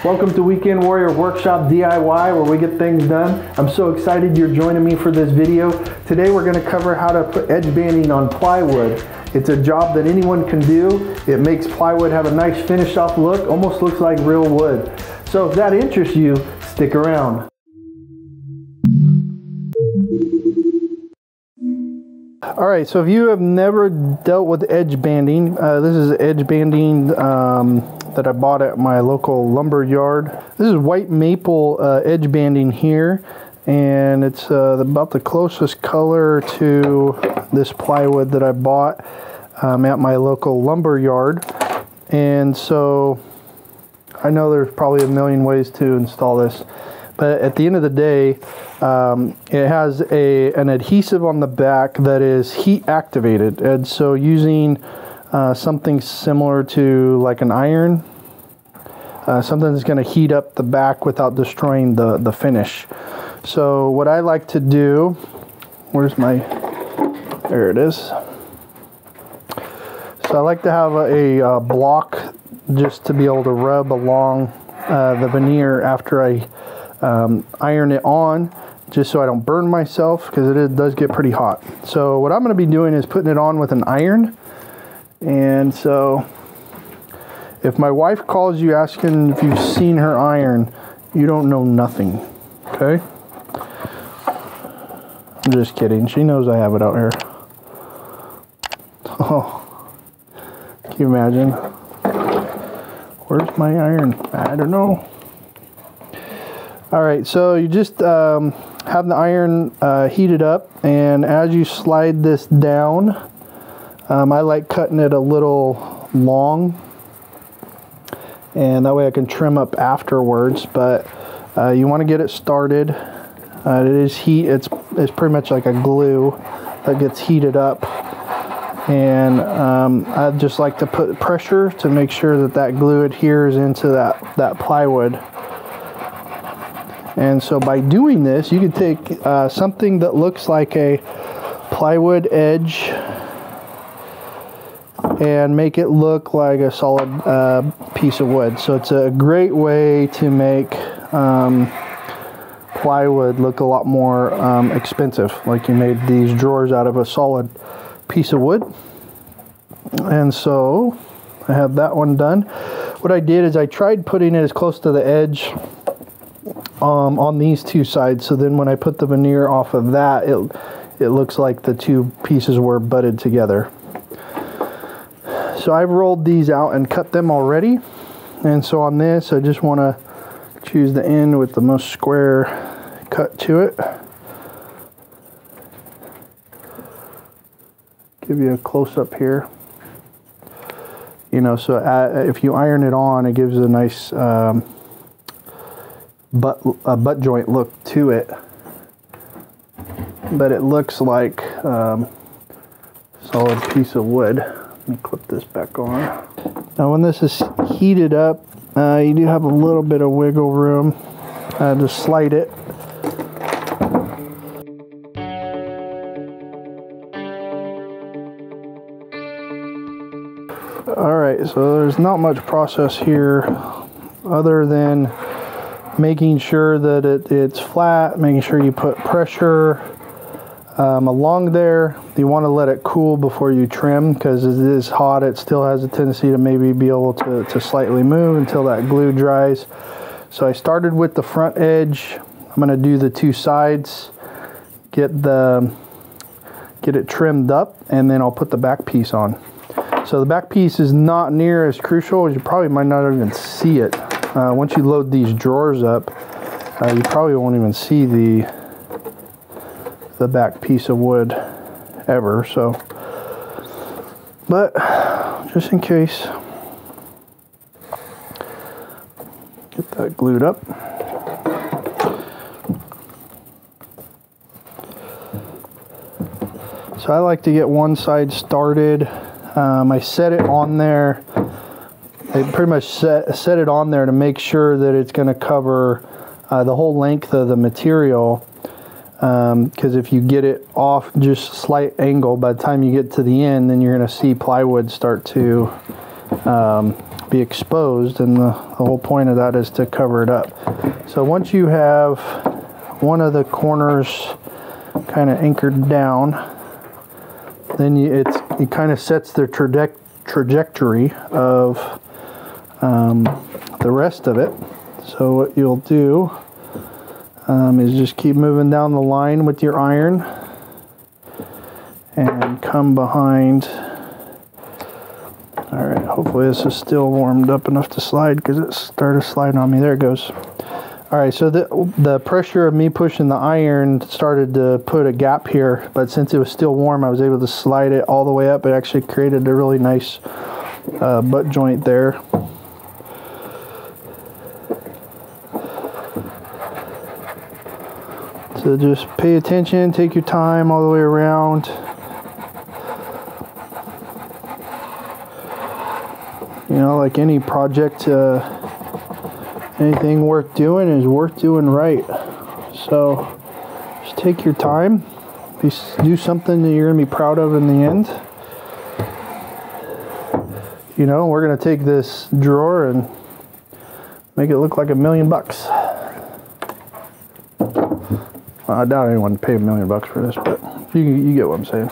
Welcome to Weekend Warrior Workshop DIY, where we get things done. I'm so excited you're joining me for this video. Today we're going to cover how to put edge banding on plywood. It's a job that anyone can do. It makes plywood have a nice finished off look, almost looks like real wood. So if that interests you, stick around. Alright, so if you have never dealt with edge banding, this is edge banding that I bought at my local lumber yard. This is white maple edge banding here, and it's about the closest color to this plywood that I bought at my local lumber yard. And so I know there's probably a million ways to install this, but at the end of the day, it has an adhesive on the back that is heat activated, and so using something similar to like an iron, something that's going to heat up the back without destroying the finish. So what I like to do, there it is. So I like to have a block just to be able to rub along the veneer after I iron it on, just so I don't burn myself, because it does get pretty hot. So what I'm going to be doing is putting it on with an iron. And so if my wife calls you asking if you've seen her iron, you don't know nothing, okay? I'm just kidding. She knows I have it out here. Oh, can you imagine? Where's my iron? I don't know. All right, so you just have the iron heated up, and as you slide this down, I like cutting it a little long, and that way I can trim up afterwards. But you want to get it started. It is heat. It's pretty much like a glue that gets heated up, and I just like to put pressure to make sure that glue adheres into that plywood. And so by doing this, you can take something that looks like a plywood edge and make it look like a solid piece of wood. So it's a great way to make plywood look a lot more expensive, like you made these drawers out of a solid piece of wood. And so I have that one done. What I did is I tried putting it as close to the edge on these two sides, so then when I put the veneer off of that, it looks like the two pieces were butted together. So I've rolled these out and cut them already, and so on this I just want to choose the end with the most square cut to it. Give you a close-up here. You know, so if you iron it on, it gives a nice butt joint look to it, but it looks like a solid piece of wood. Let me clip this back on. Now when this is heated up, you do have a little bit of wiggle room to slide it. Alright, so there's not much process here other than making sure that it's flat, making sure you put pressure along there. You want to let it cool before you trim, because it is hot. It still has a tendency to maybe be able to slightly move until that glue dries. So I started with the front edge. I'm going to do the two sides, get it trimmed up, and then I'll put the back piece on. So the back piece is not near as crucial, as you probably might not even see it. Once you load these drawers up, you probably won't even see the back piece of wood ever. So, but just in case, get that glued up. So I like to get one side started. I set it on there. I pretty much set it on there to make sure that it's going to cover the whole length of the material, because if you get it off just a slight angle, by the time you get to the end, then you're going to see plywood start to be exposed, and the whole point of that is to cover it up. So once you have one of the corners kind of anchored down, then it kind of sets the trajectory of the rest of it. So what you'll do is just keep moving down the line with your iron and come behind. All right, hopefully this is still warmed up enough to slide, because it started sliding on me. There it goes. All right, so the pressure of me pushing the iron started to put a gap here, but since it was still warm, I was able to slide it all the way up. It actually created a really nice butt joint there. So just pay attention, take your time all the way around. You know, like any project, anything worth doing is worth doing right. So just take your time, do something that you're going to be proud of in the end. You know, we're going to take this drawer and make it look like $1 million bucks. I doubt anyone would pay $1 million bucks for this, but you get what I'm saying.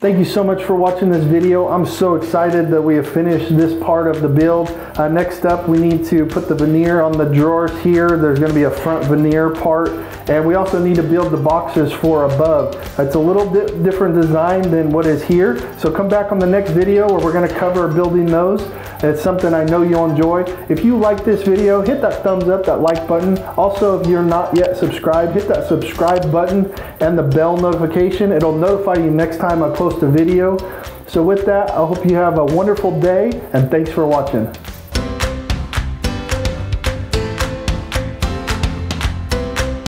Thank you so much for watching this video. I'm so excited that we have finished this part of the build. Next up, we need to put the veneer on the drawers here. There's going to be a front veneer part, and we also need to build the boxes for above. It's a little bit different design than what is here, so come back on the next video where we're going to cover building those. It's something I know you'll enjoy. If you like this video, hit that thumbs up, that like button. Also, if you're not yet subscribed, hit that subscribe button and the bell notification. It'll notify you next time I post a video. So with that, I hope you have a wonderful day, and thanks for watching.